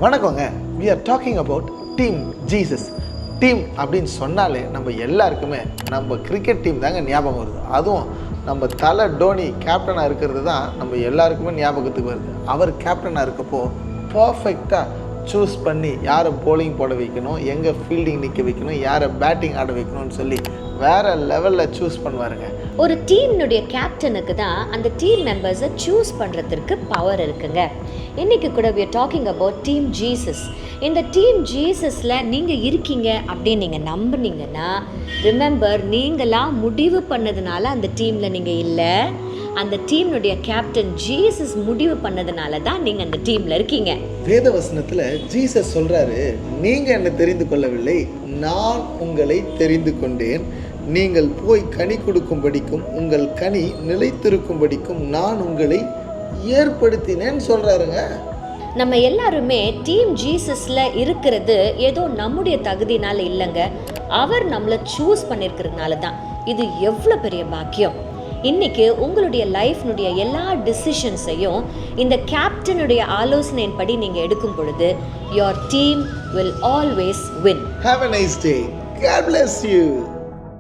வணக்கங்க. we are talking about team Jesus. Team அப்படின்னு சொன்னாலே நம்ம எல்லாருக்குமே நம்ம கிரிக்கெட் டீம் தாங்க ஞாபகம் வருது. அதுவும் நம்ம தலை டோனி கேப்டனாக இருக்கிறது தான் நம்ம எல்லாருக்குமே ஞாபகத்துக்கு வருது. அவர் கேப்டனாக இருக்கப்போ பர்ஃபெக்டாக சூஸ் பண்ணி யாரை போலிங் போட வைக்கணும், எங்கே ஃபீல்டிங் நிற்க வைக்கணும், யாரை பேட்டிங் ஆட வைக்கணும்னு சொல்லி வேறு லெவலில் சூஸ் பண்ணுவாருங்க. ஒரு டீம்னுடைய கேப்டனுக்கு தான் அந்த டீம் மெம்பர்ஸை சூஸ் பண்ணுறதுக்கு பவர் இருக்குங்க. இன்றைக்கி கூட we are talking about team Jesus. இந்த டீம் ஜீசஸில் நீங்கள் இருக்கீங்க அப்படின்னு நீங்கள் நம்புனீங்கன்னா, ரிமெம்பர், நீங்களாம் முடிவு பண்ணதுனால அந்த டீமில் நீங்கள் இல்லை, அந்த டீம்னுடைய கேப்டன் ஜீசஸ் முடிவு பண்ணதுனால தான் நீங்கள் அந்த டீமில் இருக்கீங்க. வேதவசனத்தில் ஜீசஸ் சொல்கிறாரு, நீங்கள் என்னை தெரிந்து கொள்ளவில்லை, நான் உங்களை தெரிந்து கொண்டேன், நீங்கள் போய் கனி கொடுக்கும்படிக்கும் உங்கள் கனி நிலைத்திருக்கும்படிக்கும் நான் உங்களை ஏற்படுத்தினேன்னு சொல்கிறாருங்க. நம்ம எல்லாருமே டீம் ஜீசஸில் இருக்கிறது ஏதோ நம்முடைய தகுதினால இல்லைங்க, அவர் நம்மளை சூஸ் பண்ணியிருக்கிறதுனால தான். இது எவ்வளோ பெரிய பாக்கியம். இன்றைக்கி உங்களுடைய லைஃப்னுடைய எல்லா டிசிஷன்ஸையும் இந்த கேப்டனுடைய ஆலோசனையின்படி நீங்கள் எடுக்கும் பொழுது your team will always win. Have a nice day. God bless you.